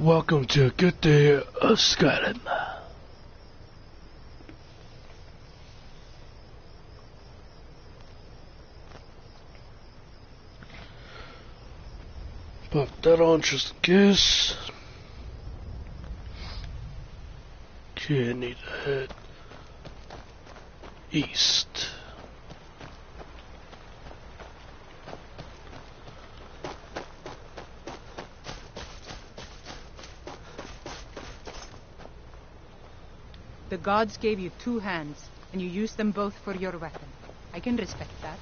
Welcome to a good day of Skyrim. Pop that on just in case. Okay, I need to head east. The gods gave you 2 hands, and you used them both for your weapon. I can respect that.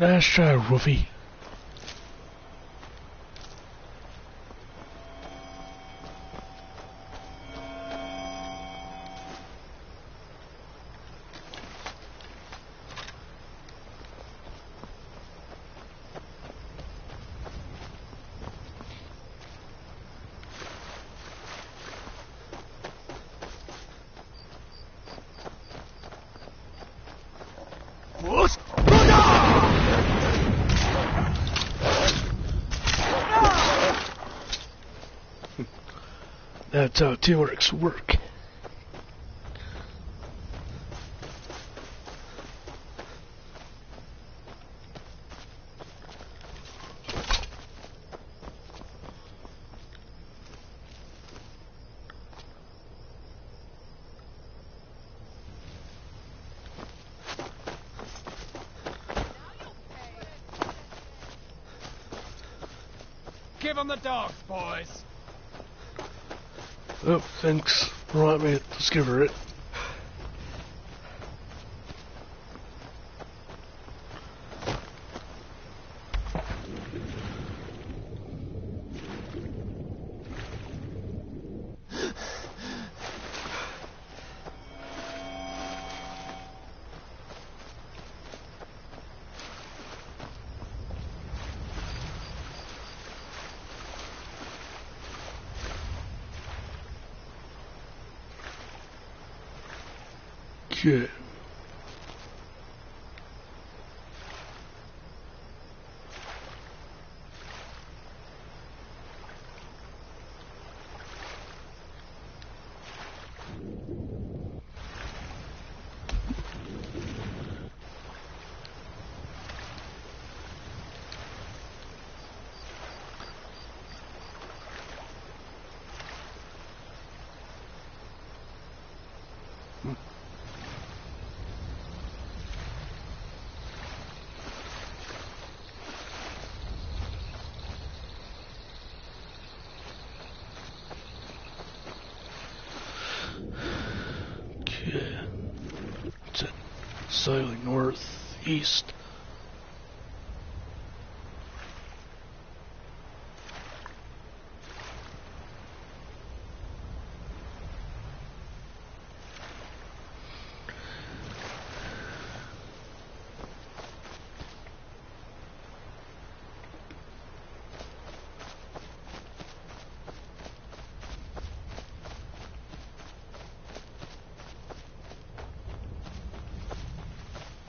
Nice try, Ruffy. That's how teamworks work. Give them the dogs, boys. Oh, thanks. Right, mate. Let's give her it. Good. Sailing northeast.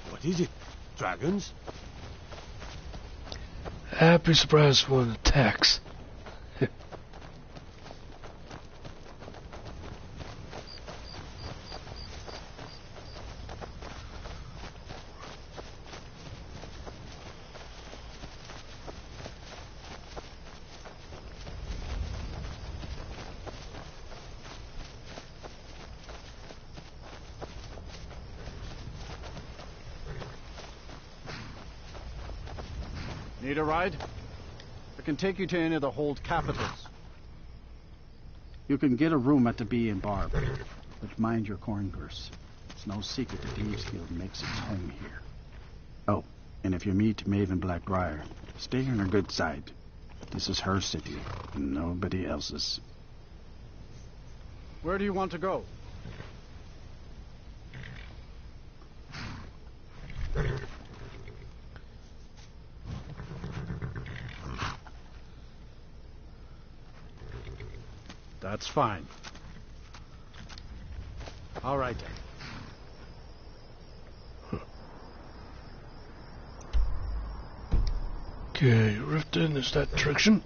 What is it? Dragons? I'd be surprised if one attacks. Need a ride? I can take you to any of the hold capitals. You can get a room at the Bee and Barb, but mind your corn purse. It's no secret the Thieves Guild makes its home here. Oh, and if you meet Maven Blackbriar, stay on her good side. This is her city, and nobody else's. Where do you want to go? That's fine. All right, then. Okay, Riften, is that direction?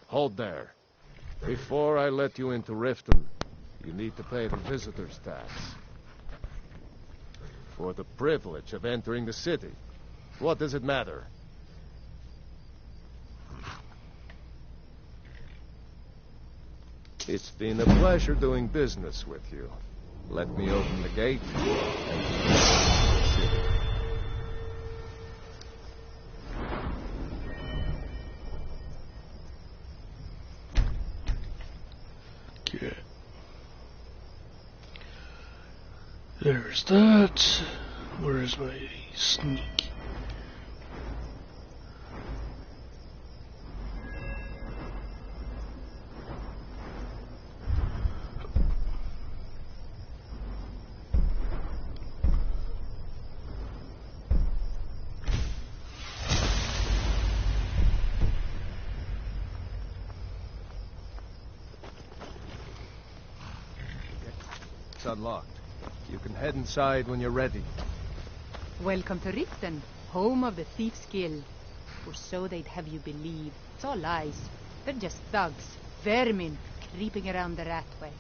Hold there. Before I let you into Riften, you need to pay the visitor's tax. For the privilege of entering the city. What does it matter? It's been a pleasure doing business with you. Let me open the gate and Okay. There's that. Where's my sneak? It's unlocked. You can head inside when you're ready. Welcome to Riften, home of the Thief's Guild. Or so they'd have you believe. It's all lies. They're just thugs, vermin, creeping around the Ratway.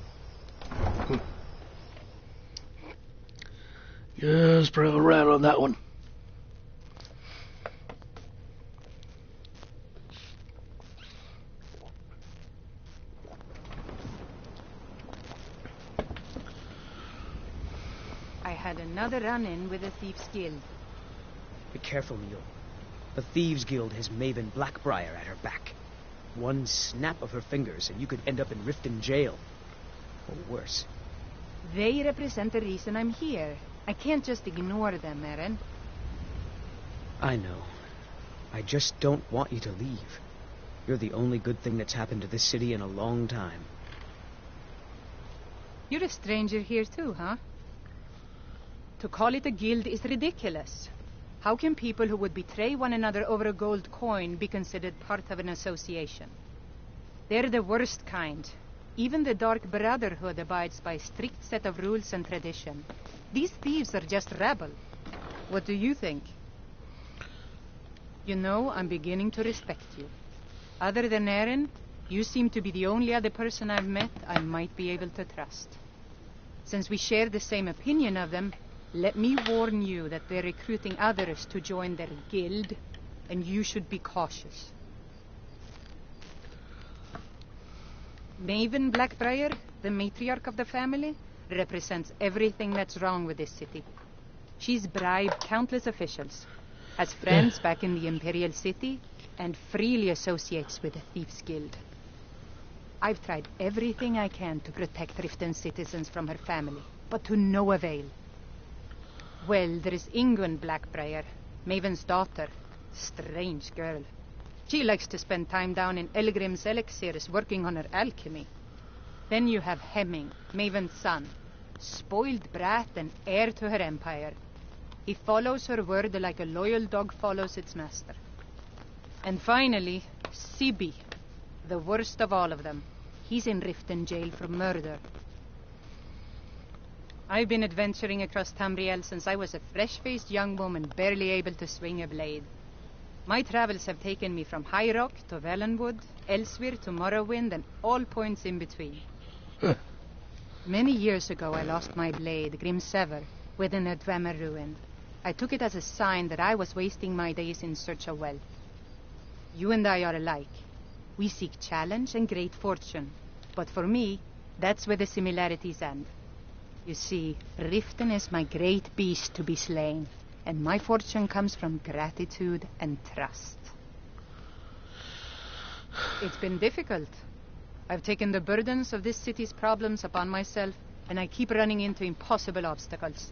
Yes, bring a rat on that one. I had another run-in with the Thief's Guild. Be careful, Mule. The Thieves Guild has Maven Blackbriar at her back. One snap of her fingers and you could end up in Riften jail. Or worse. They represent the reason I'm here. I can't just ignore them, Eren. I know. I just don't want you to leave. You're the only good thing that's happened to this city in a long time. You're a stranger here too, huh? To call it a guild is ridiculous. How can people who would betray one another over a gold coin be considered part of an association? They're the worst kind. Even the Dark Brotherhood abides by a strict set of rules and tradition. These thieves are just rabble. What do you think? You know, I'm beginning to respect you. Other than Eren, you seem to be the only other person I've met I might be able to trust. Since we share the same opinion of them, let me warn you that they're recruiting others to join their guild, and you should be cautious. Maven Blackbriar, the matriarch of the family, represents everything that's wrong with this city. She's bribed countless officials, has friends back in the Imperial City, and freely associates with the Thieves Guild. I've tried everything I can to protect Riften's citizens from her family, but to no avail. Well, there is Ingun Blackbriar, Maven's daughter. Strange girl. She likes to spend time down in Elgrim's elixirs working on her alchemy. Then you have Hemming, Maven's son. Spoiled brat and heir to her empire. He follows her word like a loyal dog follows its master. And finally, Sibi, the worst of all of them. He's in Riften jail for murder. I've been adventuring across Tamriel since I was a fresh-faced young woman barely able to swing a blade. My travels have taken me from High Rock to Valenwood, Elsewhere to Morrowind, and all points in between. Many years ago I lost my blade, Grimsever, within a Dwemer ruin. I took it as a sign that I was wasting my days in search of wealth. You and I are alike. We seek challenge and great fortune. But for me, that's where the similarities end. You see, Riften is my great beast to be slain, and my fortune comes from gratitude and trust. It's been difficult. I've taken the burdens of this city's problems upon myself, and I keep running into impossible obstacles.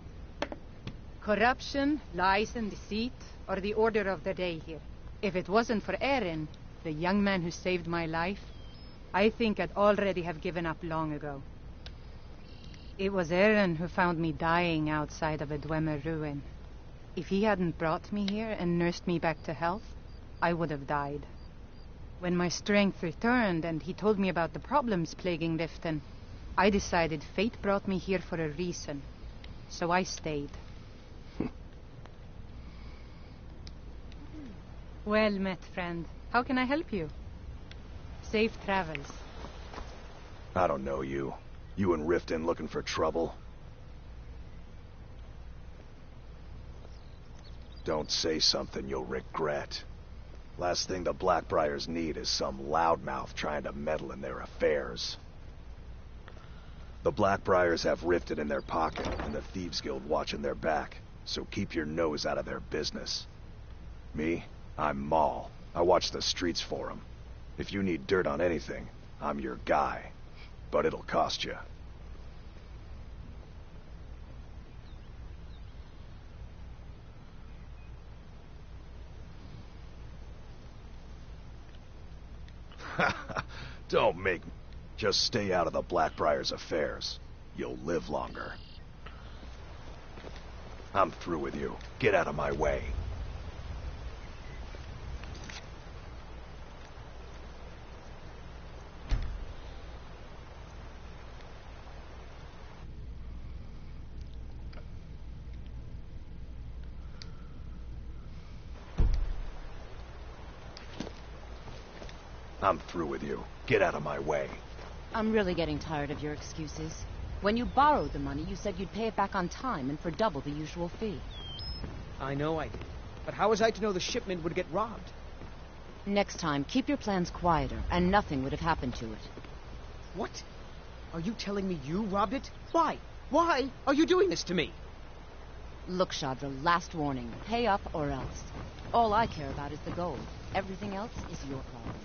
Corruption, lies, and deceit are the order of the day here. If it wasn't for Aaron, the young man who saved my life, I think I'd already have given up long ago. It was Aaron who found me dying outside of a Dwemer ruin. If he hadn't brought me here and nursed me back to health, I would have died. When my strength returned and he told me about the problems plaguing Riften, I decided fate brought me here for a reason. So I stayed. Well met, friend. How can I help you? Safe travels. I don't know you. You and Riften looking for trouble? Don't say something you'll regret. Last thing the Blackbriars need is some loudmouth trying to meddle in their affairs. The Blackbriars have Riften in their pocket and the Thieves Guild watching their back, so keep your nose out of their business. Me? I'm Maul. I watch the streets for them. If you need dirt on anything, I'm your guy. But it'll cost you. Don't make me. Just stay out of the Blackbriars' affairs. You'll live longer. I'm through with you. Get out of my way. I'm through with you. Get out of my way. I'm really getting tired of your excuses. When you borrowed the money, you said you'd pay it back on time and for double the usual fee. I know I did. But how was I to know the shipment would get robbed? Next time, keep your plans quieter, and nothing would have happened to it. What? Are you telling me you robbed it? Why? Why are you doing this to me? Look, Shadra, last warning. Pay up or else. All I care about is the gold. Everything else is your problem.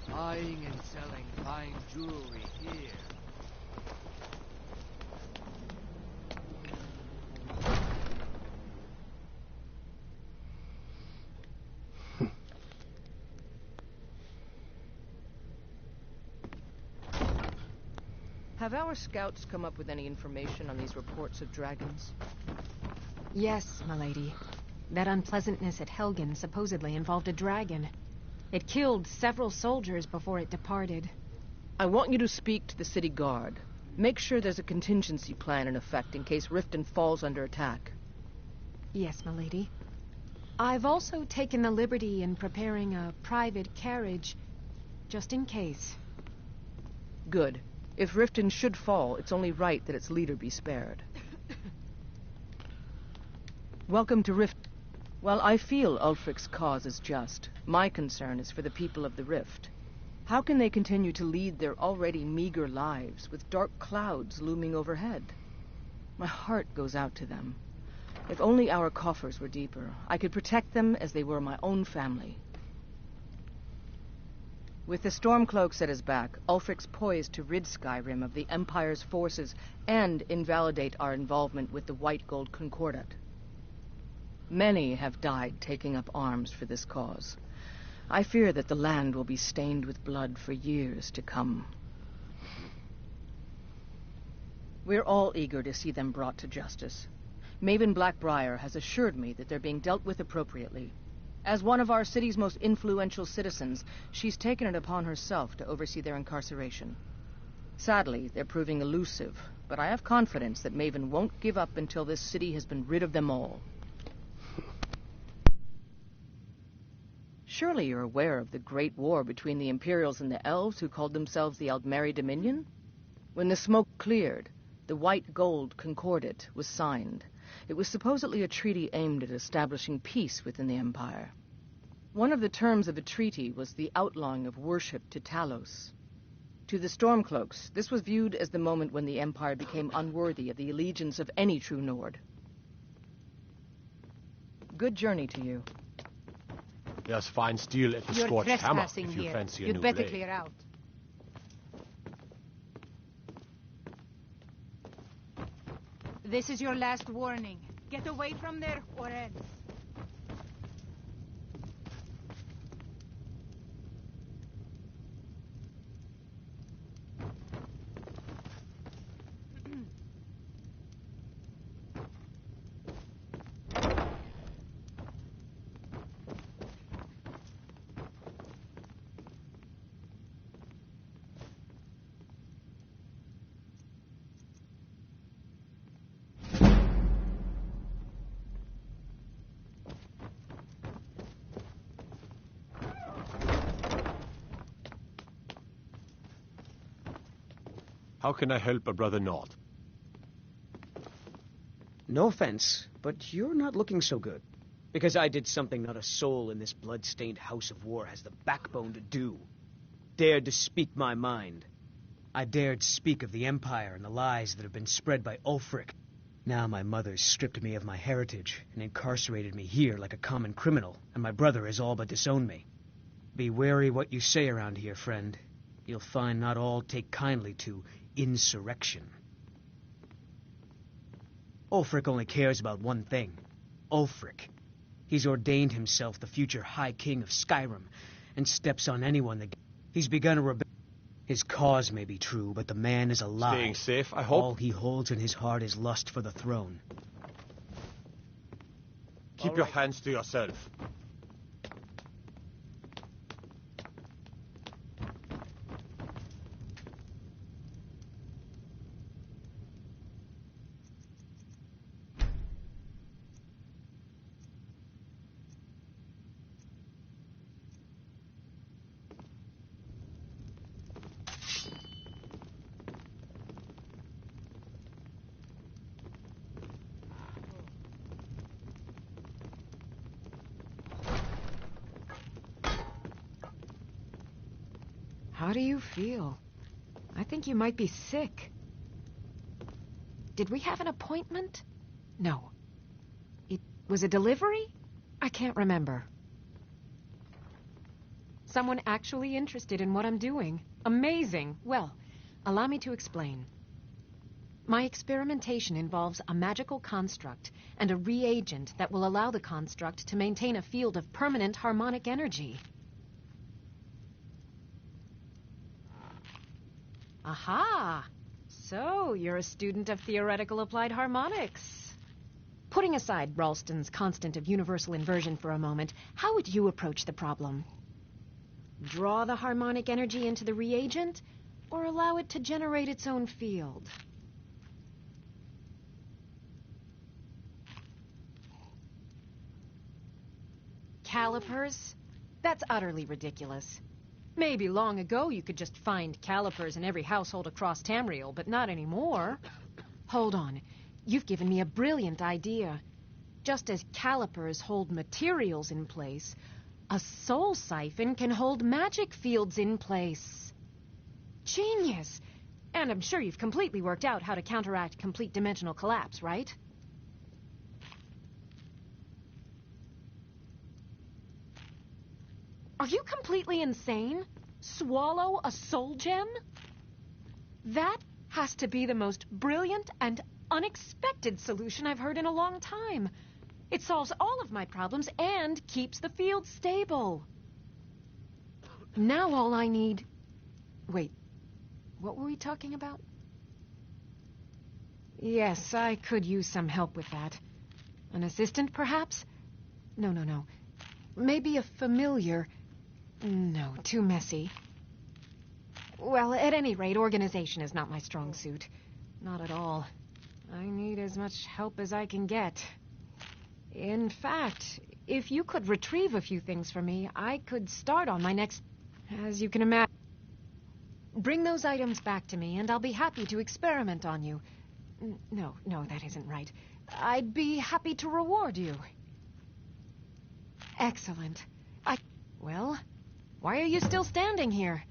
Buying and selling fine jewelry here. Have our scouts come up with any information on these reports of dragons? Yes, milady. That unpleasantness at Helgen supposedly involved a dragon. It killed several soldiers before it departed. I want you to speak to the city guard. Make sure there's a contingency plan in effect in case Riften falls under attack. Yes, milady. I've also taken the liberty in preparing a private carriage, just in case. Good. If Riften should fall, it's only right that its leader be spared. Welcome to Rift. While I feel Ulfric's cause is just, my concern is for the people of the Rift. How can they continue to lead their already meager lives with dark clouds looming overhead? My heart goes out to them. If only our coffers were deeper, I could protect them as they were my own family. With the Stormcloaks at his back, Ulfric's poised to rid Skyrim of the Empire's forces and invalidate our involvement with the White Gold Concordat. Many have died taking up arms for this cause. I fear that the land will be stained with blood for years to come. We're all eager to see them brought to justice. Maven Blackbriar has assured me that they're being dealt with appropriately. As one of our city's most influential citizens, she's taken it upon herself to oversee their incarceration. Sadly, they're proving elusive, but I have confidence that Maven won't give up until this city has been rid of them all. Surely you're aware of the Great War between the Imperials and the Elves who called themselves the Aldmeri Dominion? When the smoke cleared, the White Gold Concordat was signed. It was supposedly a treaty aimed at establishing peace within the Empire. One of the terms of the treaty was the outlawing of worship to Talos. To the Stormcloaks, this was viewed as the moment when the Empire became unworthy of the allegiance of any true Nord. Good journey to you. There's fine steel at the You're Scorched Hammer trespassing if you here. fancy a You'd new better blade. clear out. This is your last warning. Get away from there or else. How can I help a brother Nord? No offense, but you're not looking so good. Because I did something not a soul in this blood-stained house of war has the backbone to do. Dared to speak my mind. I dared speak of the Empire and the lies that have been spread by Ulfric. Now my mother's stripped me of my heritage and incarcerated me here like a common criminal, and my brother has all but disowned me. Be wary what you say around here, friend. You'll find not all take kindly to insurrection. Ulfric only cares about one thing. Ulfric. He's ordained himself the future High King of Skyrim, and steps on anyone that... He's begun a rebellion. His cause may be true, but the man is a lie. Staying safe, I hope? All he holds in his heart is lust for the throne. Keep your hands to yourself. How do you feel? I think you might be sick. Did we have an appointment? No. It was a delivery? I can't remember. Someone actually interested in what I'm doing. Amazing. Well, allow me to explain. My experimentation involves a magical construct and a reagent that will allow the construct to maintain a field of permanent harmonic energy. Aha! So, you're a student of theoretical applied harmonics. Putting aside Ralston's constant of universal inversion for a moment, how would you approach the problem? Draw the harmonic energy into the reagent, or allow it to generate its own field? Calipers? That's utterly ridiculous. Maybe long ago you could just find calipers in every household across Tamriel, but not anymore. Hold on. You've given me a brilliant idea. Just as calipers hold materials in place, a soul siphon can hold magic fields in place. Genius! And I'm sure you've completely worked out how to counteract complete dimensional collapse, right? Are you completely insane? Swallow a soul gem? That has to be the most brilliant and unexpected solution I've heard in a long time. It solves all of my problems and keeps the field stable. Now all I need... Wait, what were we talking about? Yes, I could use some help with that. An assistant, perhaps? No. Maybe a familiar... No, too messy. Well, at any rate, organization is not my strong suit. Not at all. I need as much help as I can get. In fact, if you could retrieve a few things for me, I could start on my next... As you can imagine. Bring those items back to me, and I'll be happy to experiment on you. No, that isn't right. I'd be happy to reward you. Excellent. Well, why are you still standing here?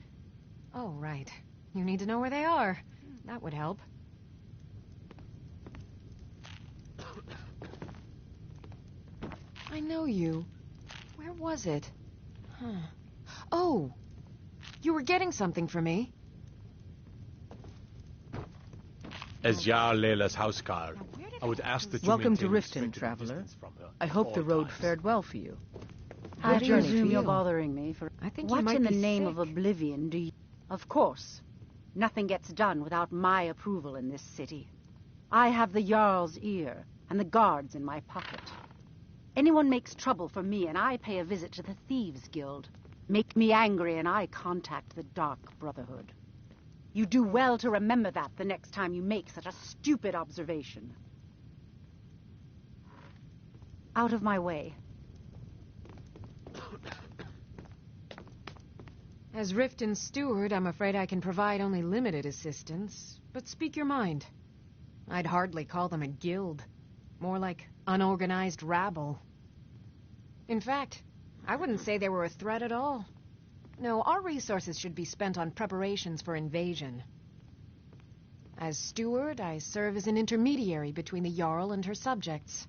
Oh, right. You need to know where they are. That would help. I know you. Where was it? Oh, you were getting something for me. As Jarl Layla's housecarl, I would ask that you Welcome to maintain Riften, respectable traveler. distance from her I at hope all the road times. fared well for you. I Good journey to presume you're you. bothering me for... I think you What might in the be name sick. of oblivion do you... Of course. Nothing gets done without my approval in this city. I have the Jarl's ear and the guards in my pocket. Anyone makes trouble for me and I pay a visit to the Thieves' Guild. Make me angry and I contact the Dark Brotherhood. You do well to remember that the next time you make such a stupid observation. Out of my way. As Riften's steward, I'm afraid I can provide only limited assistance. But speak your mind. I'd hardly call them a guild. More like unorganized rabble. In fact, I wouldn't say they were a threat at all. No, our resources should be spent on preparations for invasion. As steward, I serve as an intermediary between the Jarl and her subjects.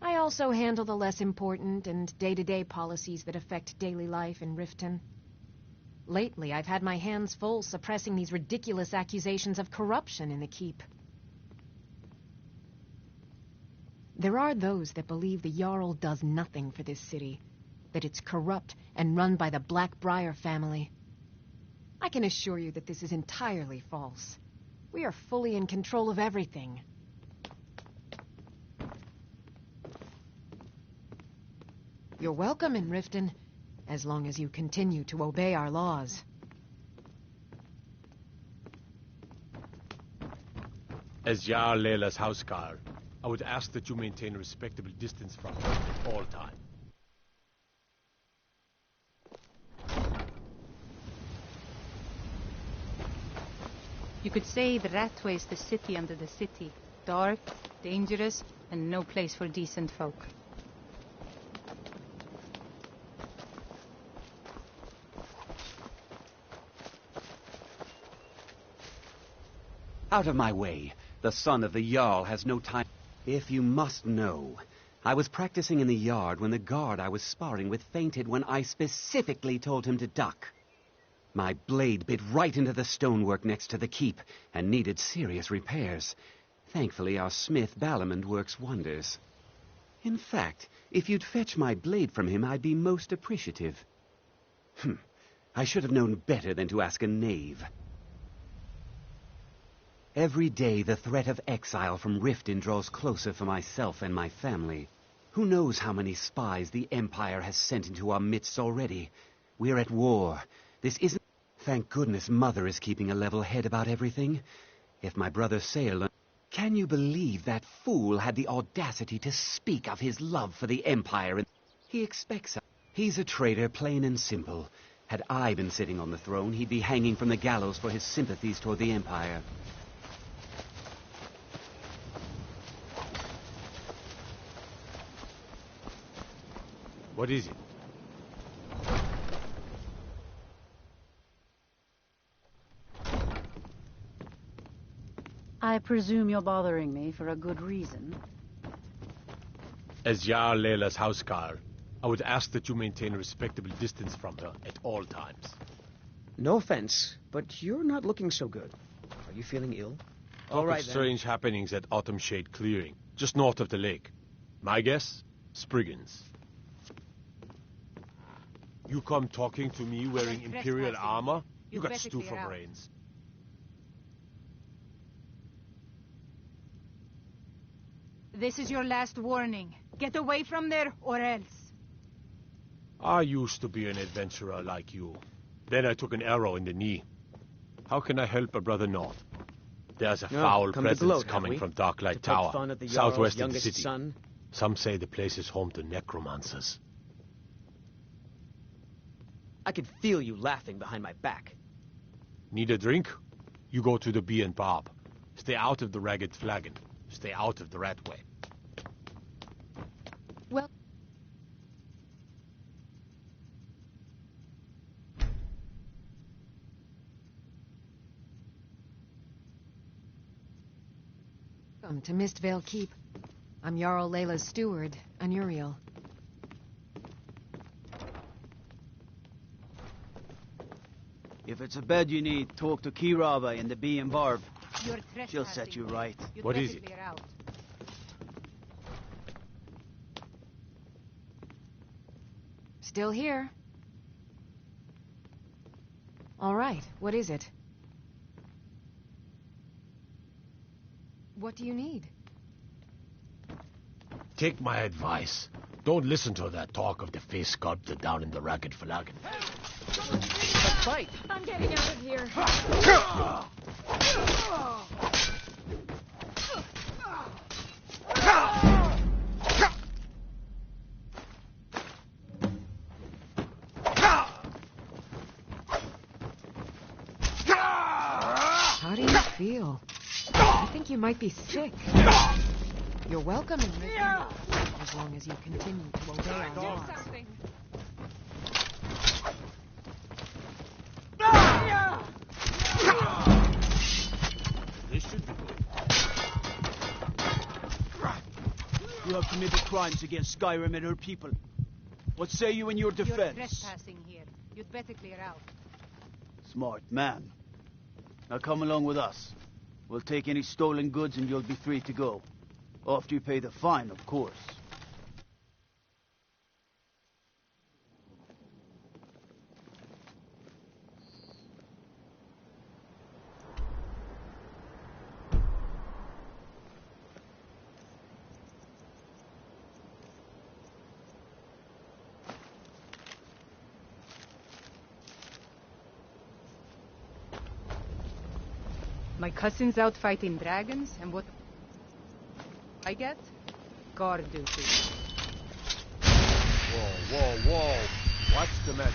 I also handle the less important and day-to-day policies that affect daily life in Riften. Lately, I've had my hands full suppressing these ridiculous accusations of corruption in the keep. There are those that believe the Jarl does nothing for this city, that it's corrupt and run by the Blackbriar family. I can assure you that this is entirely false. We are fully in control of everything. You're welcome in Riften, as long as you continue to obey our laws. As Jarl Layla's housecarl, I would ask that you maintain a respectable distance from her at all times. You could say the Ratway is the city under the city. Dark, dangerous, and no place for decent folk. Out of my way. The son of the Jarl has no time. If you must know, I was practicing in the yard when the guard I was sparring with fainted when I specifically told him to duck. My blade bit right into the stonework next to the keep and needed serious repairs. Thankfully, our smith Balamond works wonders. In fact, if you'd fetch my blade from him, I'd be most appreciative. I should have known better than to ask a knave. Every day the threat of exile from Riften draws closer for myself and my family. Who knows how many spies the Empire has sent into our midst already? We're at war. This isn't... Thank goodness Mother is keeping a level head about everything. If my brother Sail... Can you believe that fool had the audacity to speak of his love for the Empire? And he expects us. He's a traitor, plain and simple. Had I been sitting on the throne, he'd be hanging from the gallows for his sympathies toward the Empire. What is it? I presume you're bothering me for a good reason. As Jarl Layla's housecarl, I would ask that you maintain a respectable distance from her at all times. No offense, but you're not looking so good. Are you feeling ill? All right, then. Strange happenings at Autumn Shade Clearing, just north of the lake. My guess? Spriggans. You come talking to me wearing Imperial armor? You got stew for brains. This is your last warning. Get away from there, or else. I used to be an adventurer like you. Then I took an arrow in the knee. How can I help a brother not? There's a foul come to presence gloat, have coming we? from Darklight To poke Tower, fun at the southwest Jarl's of the youngest city. son? Some say the place is home to necromancers. I could feel you laughing behind my back. Need a drink? You go to the Bee and Bob. Stay out of the Ragged Flagon. Stay out of the Ratway. Well... Welcome to Mistvale Keep. I'm Jarl Layla's steward, Anuriel. If it's a bed you need, talk to Kiraba in the Bee and Barb. You're She'll set you right. What is it? Clear out. Still here. All right, what is it? What do you need? Take my advice. Don't listen to that talk of the face sculptor down in the ragged flagon. Let's fight. I'm getting out of here. How do you feel? I think you might be sick. You're welcome in this as long as you continue to obey our laws. This should be good. You have committed crimes against Skyrim and her people. What say you in your You're defense? trespassing here. You'd better clear out. Smart man. Now come along with us. We'll take any stolen goods and you'll be free to go. After you pay the fine, of course. My cousin's out fighting dragons, and what I get? Guard duty. Whoa. What's the matter?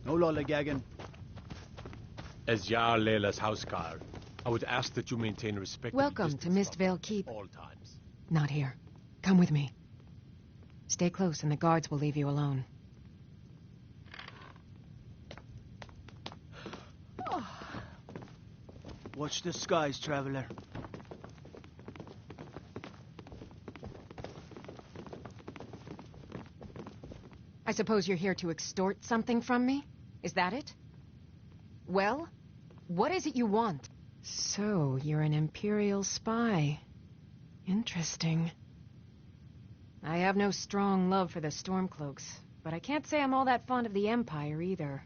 No lollygagging. As Jarl Leila's houseguard, I would ask that you maintain respect. Welcome to Mistvale Keep. All times. Not here. Come with me. Stay close and the guards will leave you alone. Watch the skies, traveler. I suppose you're here to extort something from me? Is that it? Well, what is it you want? So, you're an Imperial spy. Interesting. I have no strong love for the Stormcloaks, but I can't say I'm all that fond of the Empire either.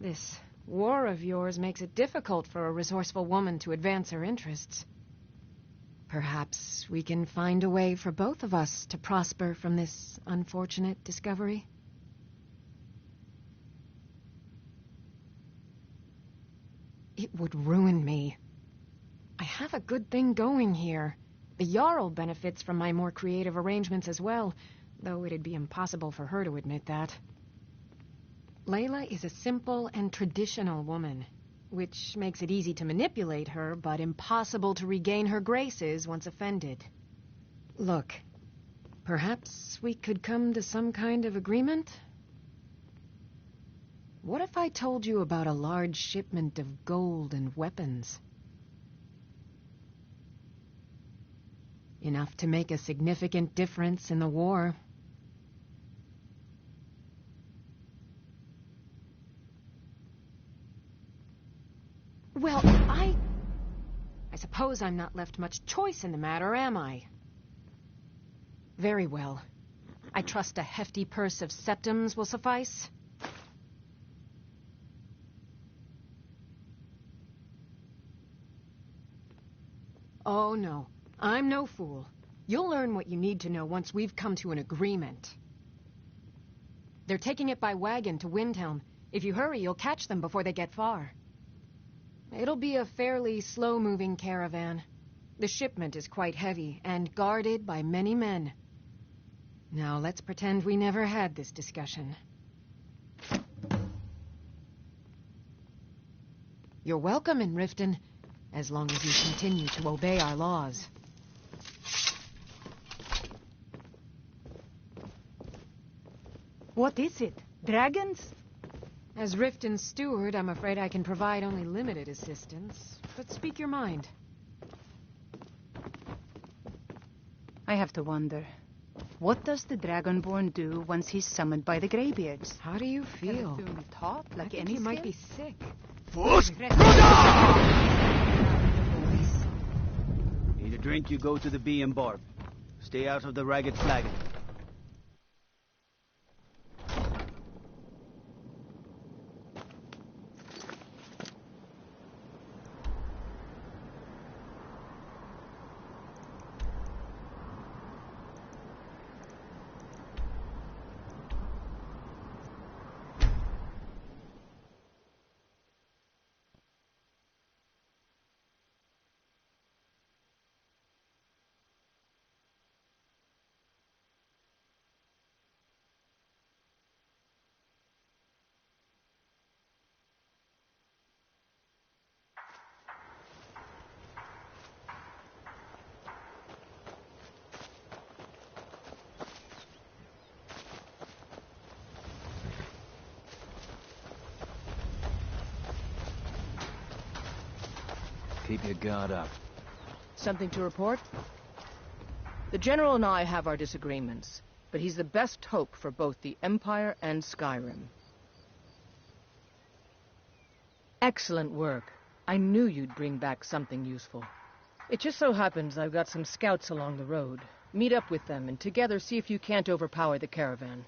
This war of yours makes it difficult for a resourceful woman to advance her interests. Perhaps we can find a way for both of us to prosper from this unfortunate discovery. It would ruin me. I have a good thing going here. The Jarl benefits from my more creative arrangements as well, though it'd be impossible for her to admit that. Leila is a simple and traditional woman, which makes it easy to manipulate her, but impossible to regain her graces once offended. Look, perhaps we could come to some kind of agreement? What if I told you about a large shipment of gold and weapons? Enough to make a significant difference in the war. Well, I suppose I'm not left much choice in the matter, am I? Very well. I trust a hefty purse of septims will suffice. Oh, no. I'm no fool. You'll learn what you need to know once we've come to an agreement. They're taking it by wagon to Windhelm. If you hurry, you'll catch them before they get far. It'll be a fairly slow-moving caravan. The shipment is quite heavy and guarded by many men. Now, let's pretend we never had this discussion. You're welcome in Riften, as long as you continue to obey our laws. What is it? Dragons? As Riften's steward, I'm afraid I can provide only limited assistance. But speak your mind. I have to wonder. What does the Dragonborn do once he's summoned by the Greybeards? How do you feel? Can the talk like I think any you might be skin? sick. Need a drink, you go to the Bee and Barb. Stay out of the Ragged Flagon. Keep your guard up. Something to report? The General and I have our disagreements, but he's the best hope for both the Empire and Skyrim. Excellent work. I knew you'd bring back something useful. It just so happens I've got some scouts along the road. Meet up with them and together see if you can't overpower the caravan.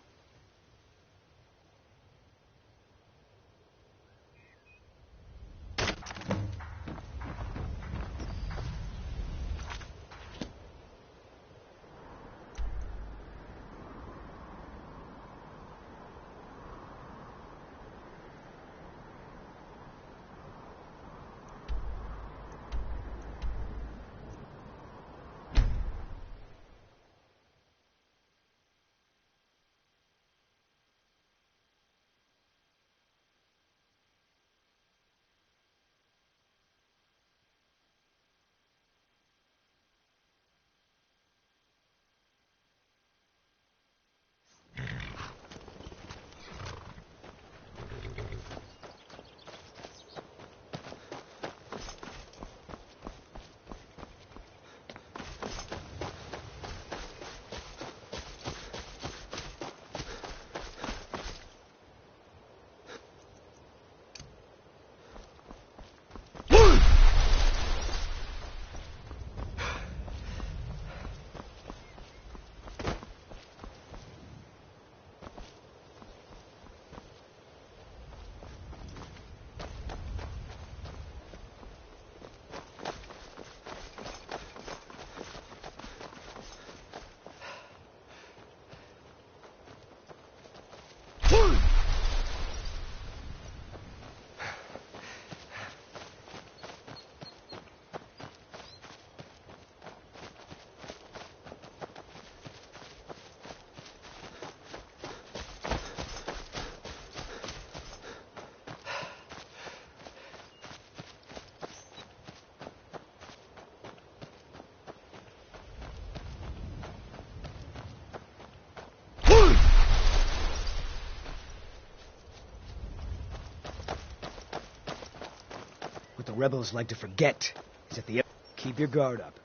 What the rebels like to forget is that the... Keep your guard up.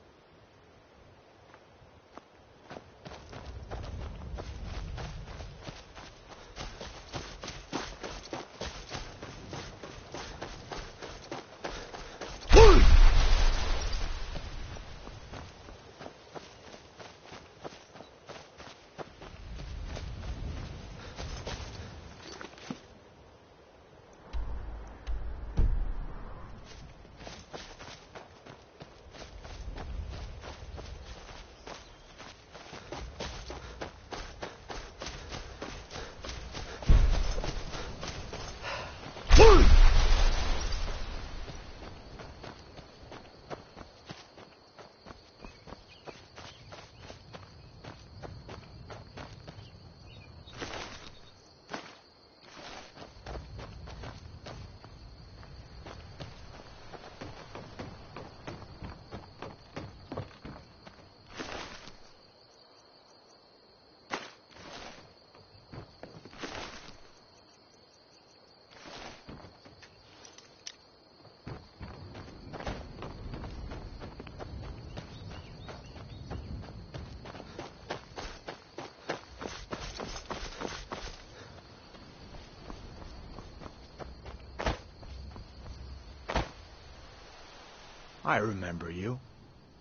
I remember you.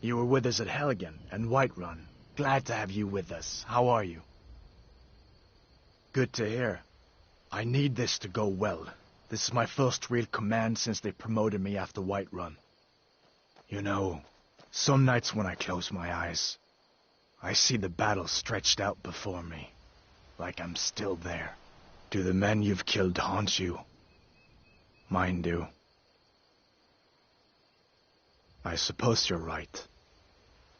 You were with us at Helgen and Whiterun. Glad to have you with us. How are you? Good to hear. I need this to go well. This is my first real command since they promoted me after Whiterun. You know, some nights when I close my eyes, I see the battle stretched out before me, like I'm still there. Do the men you've killed haunt you? Mine do. I suppose you're right.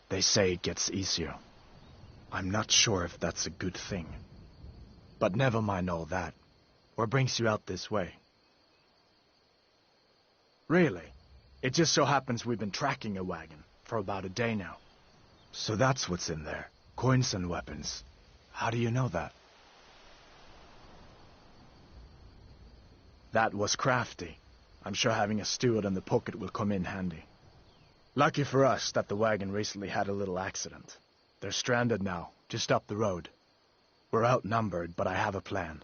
They say it gets easier. I'm not sure if that's a good thing. But never mind all that. What brings you out this way? Really? It just so happens we've been tracking a wagon for about a day now. So that's what's in there. Coins and weapons. How do you know that? That was crafty. I'm sure having a steward in the pocket will come in handy. Lucky for us that the wagon recently had a little accident. They're stranded now, just up the road. We're outnumbered, but I have a plan.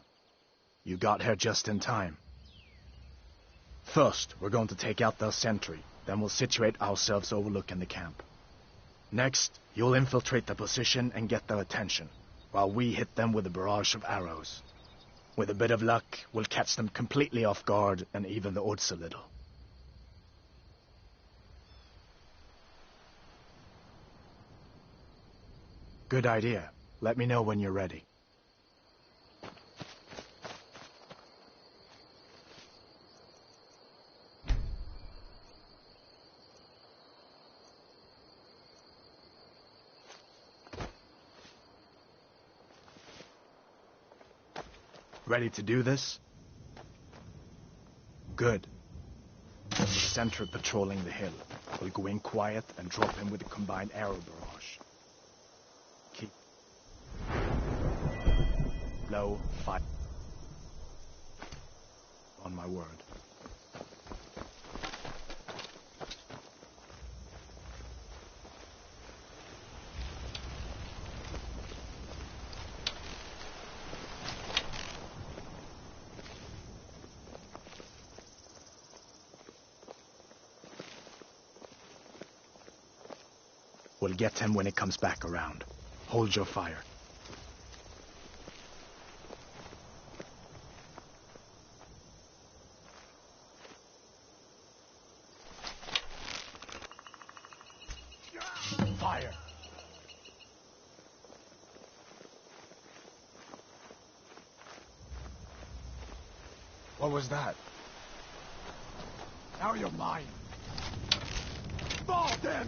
You got here just in time. First, we're going to take out their sentry, then we'll situate ourselves overlooking the camp. Next, you'll infiltrate the position and get their attention, while we hit them with a barrage of arrows. With a bit of luck, we'll catch them completely off guard and even the odds a little. Good idea. Let me know when you're ready. Ready to do this? Good. The sentry patrolling the hill. We'll go in quiet and drop him with a combined arrow barrage. Keep low, fight. On my word. We'll get him when it comes back around. Hold your fire. Fire! What was that? Now you're mine. Fall then!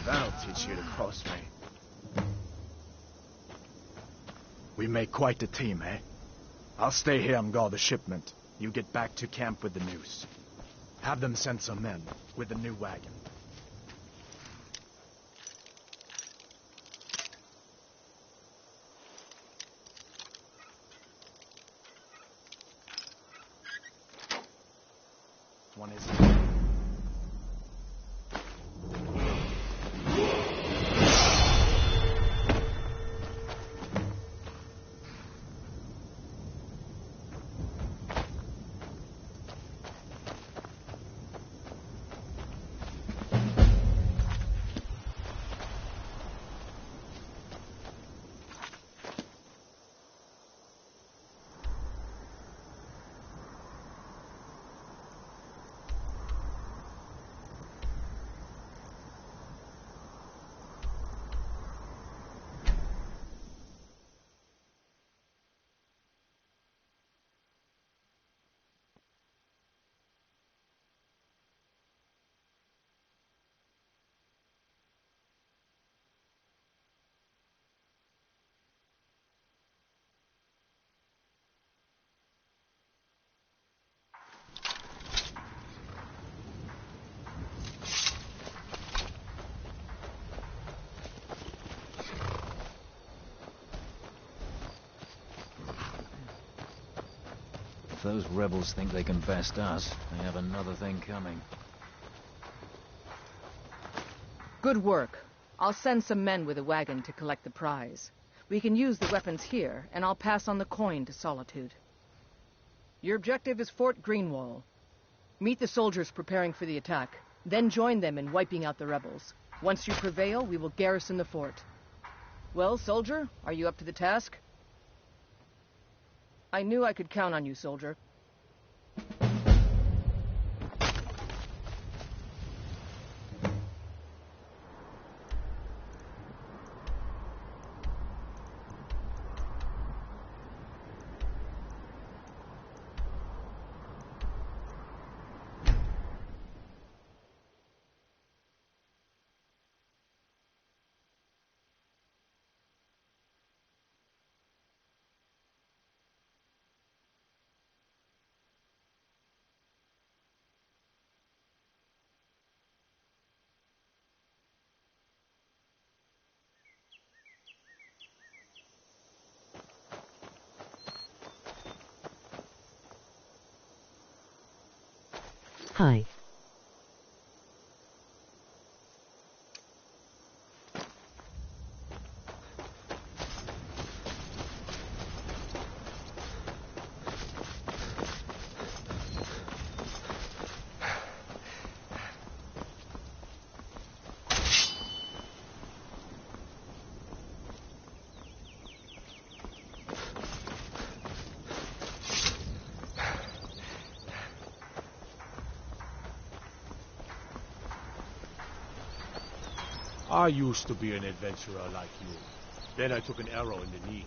That'll teach you to cross me. We make quite a team, eh? I'll stay here and guard the shipment. You get back to camp with the news. Have them send some men with the new wagon. One is... If those rebels think they can best us, they have another thing coming. Good work. I'll send some men with a wagon to collect the prize. We can use the weapons here, and I'll pass on the coin to Solitude. Your objective is Fort Greenwall. Meet the soldiers preparing for the attack, then join them in wiping out the rebels. Once you prevail, we will garrison the fort. Well, soldier, are you up to the task? I knew I could count on you, soldier. Hi. I used to be an adventurer like you. Then I took an arrow in the knee.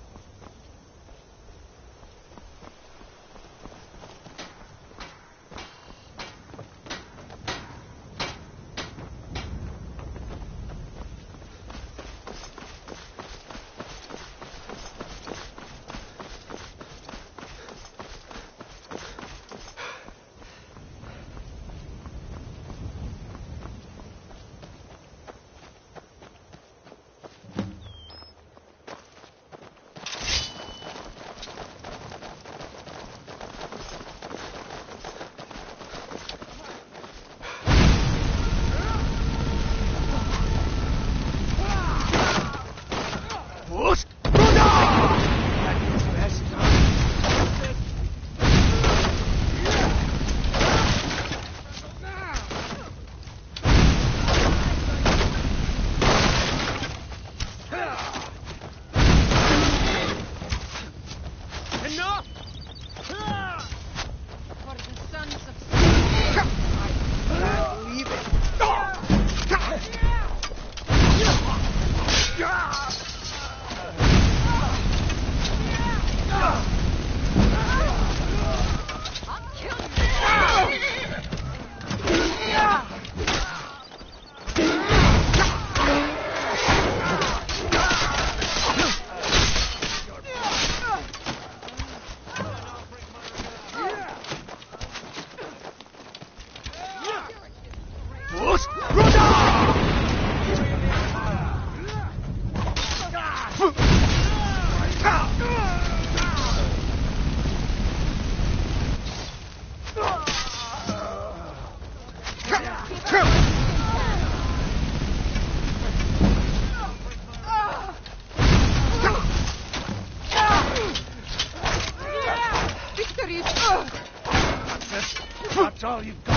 That's all you've got.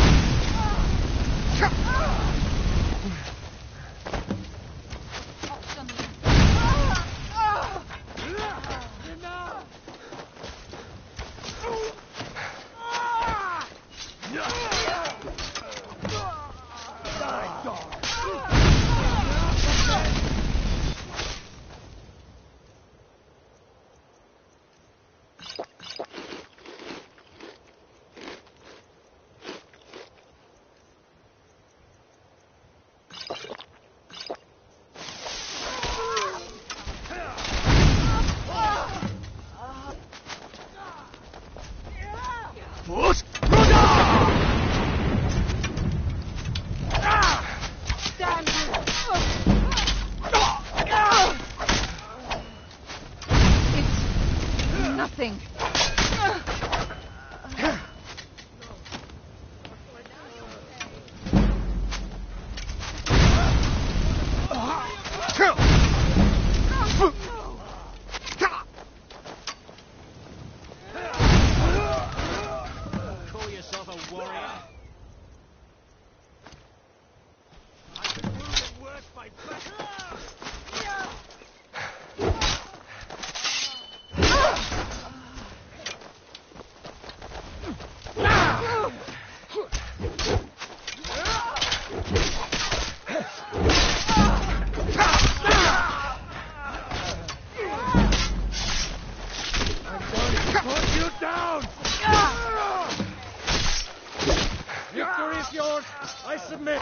I submit!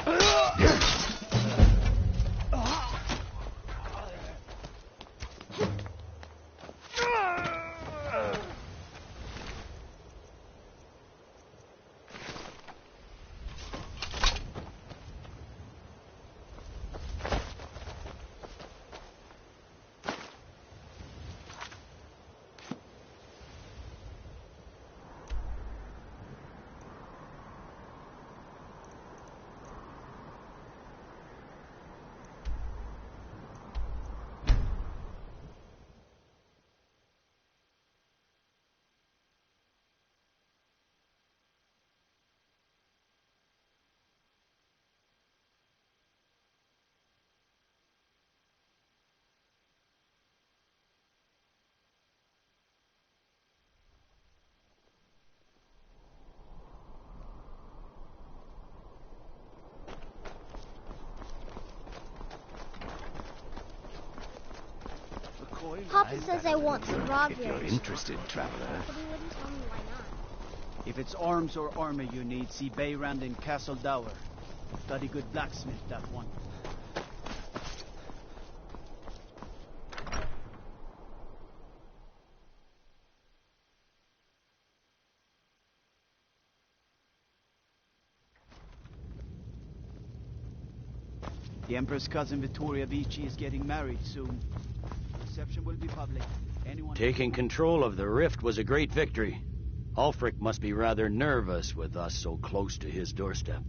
Papa says I want to rob If you're interested, traveler. But he wouldn't tell me why not. If it's arms or armor you need, see Bayrand in Castle Dower. Bloody good blacksmith, that one. The Emperor's cousin Vittoria Vici is getting married soon. Reception will be public. Anyone... Taking control of the rift was a great victory. Ulfric must be rather nervous with us so close to his doorstep.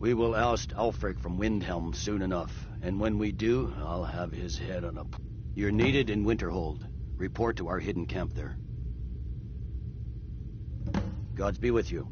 We will oust Ulfric from Windhelm soon enough, and when we do, I'll have his head on a... You're needed in Winterhold. Report to our hidden camp there. Gods be with you.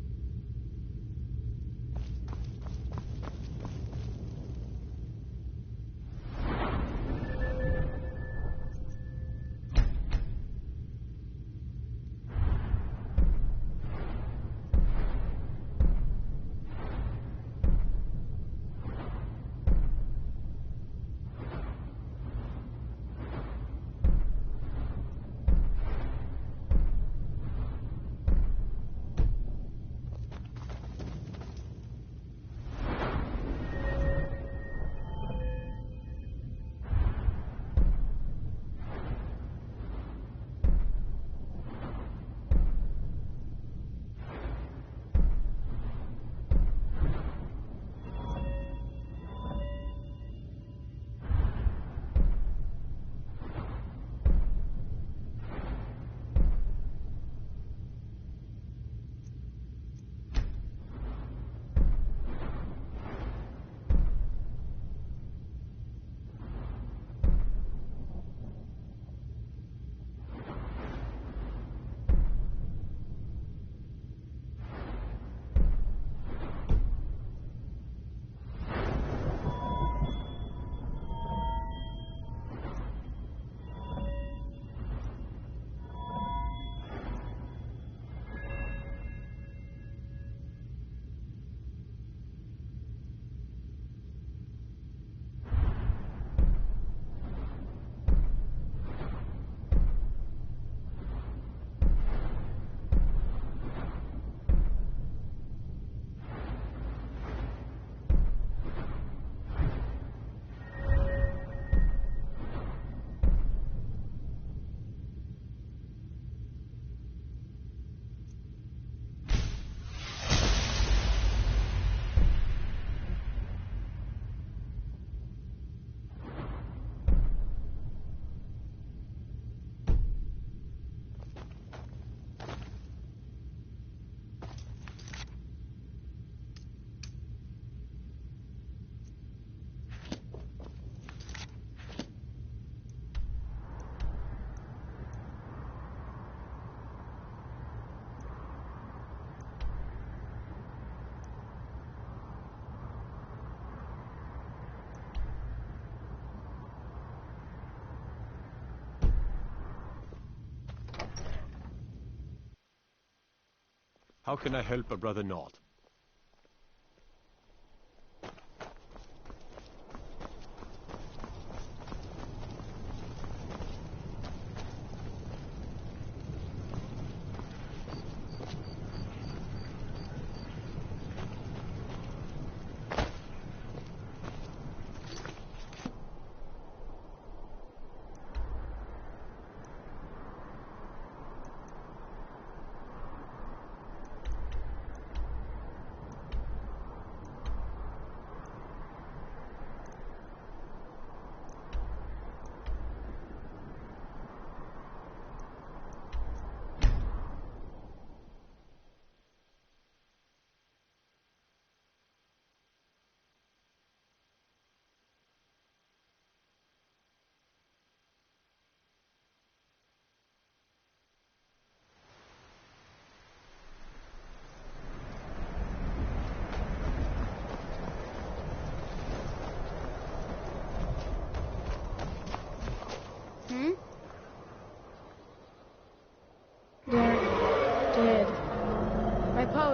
How can I help a brother Nord?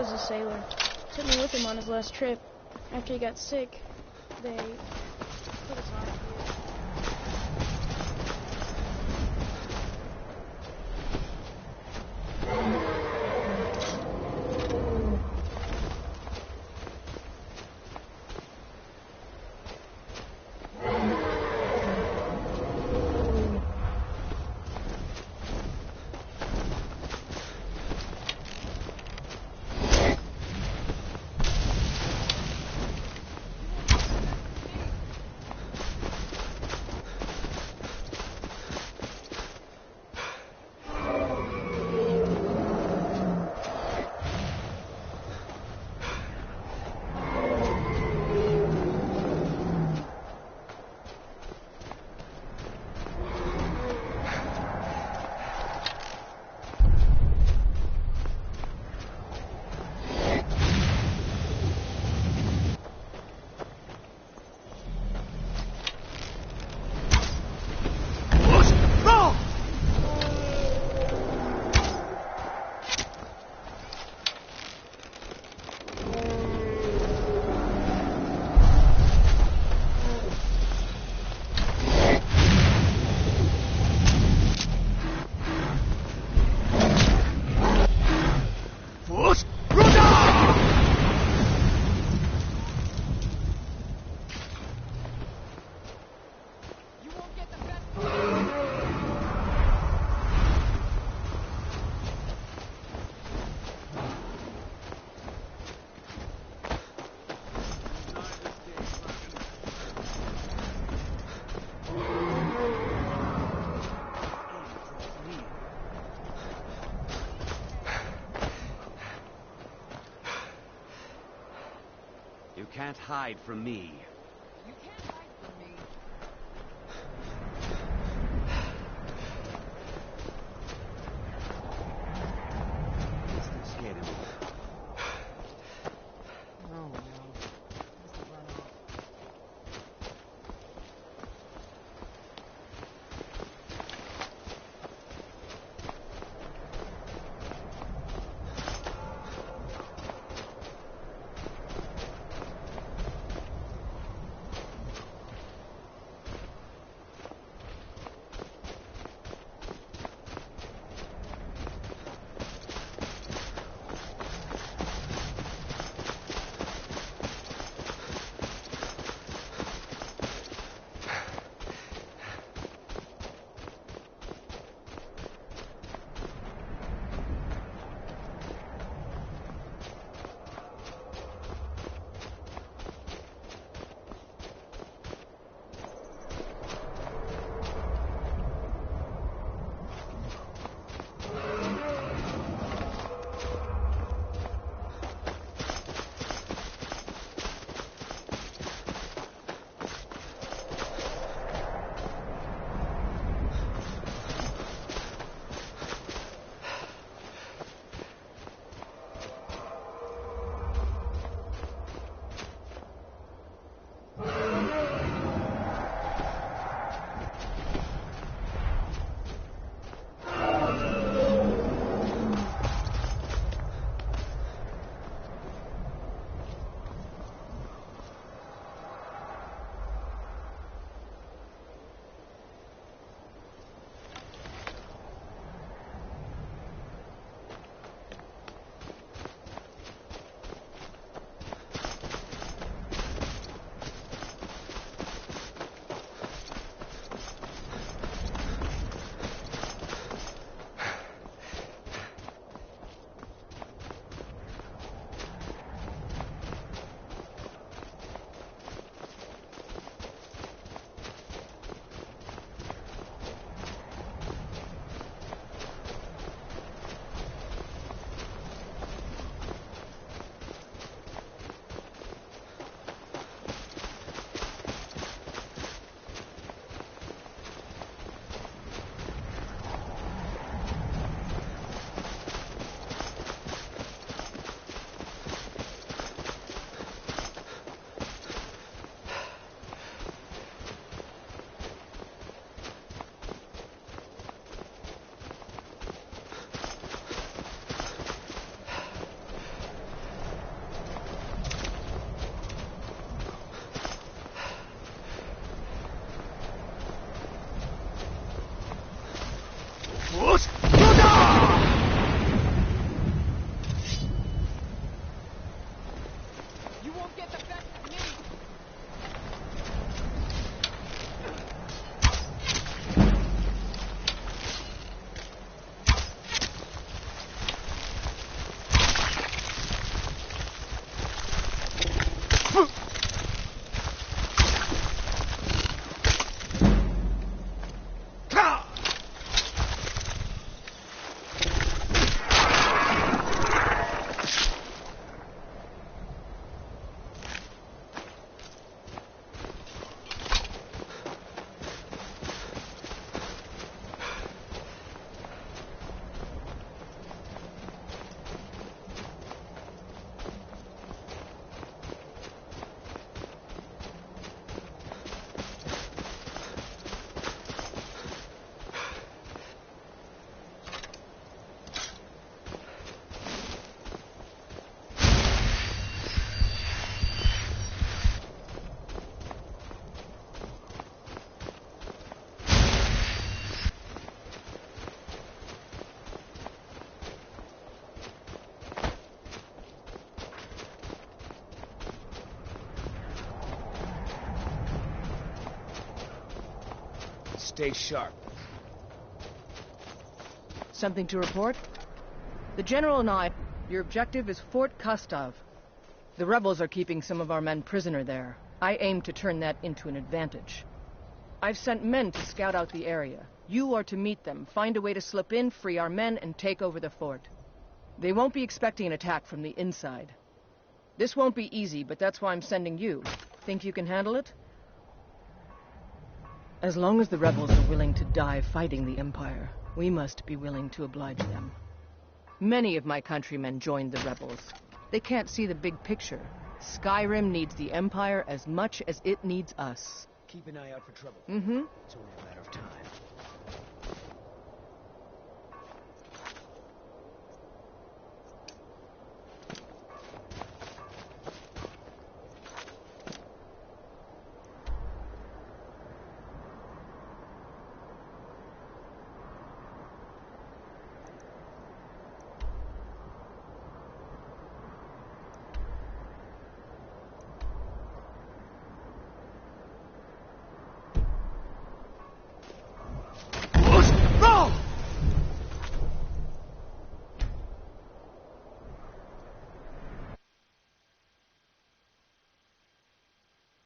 was a sailor. Took me with him on his last trip. After he got sick, they put us on here. You can't hide from me. You can't hide from me. Still scared of me. Oh, no. Must have run off. Stay sharp. Something to report? The General and I... Your objective is Fort Kostov. The rebels are keeping some of our men prisoner there. I aim to turn that into an advantage. I've sent men to scout out the area. You are to meet them, find a way to slip in, free our men, and take over the fort. They won't be expecting an attack from the inside. This won't be easy, but that's why I'm sending you. Think you can handle it? As long as the rebels are willing to die fighting the Empire, we must be willing to oblige them. Many of my countrymen joined the rebels. They can't see the big picture. Skyrim needs the Empire as much as it needs us. Keep an eye out for trouble. Mm-hmm. It's only a matter of time.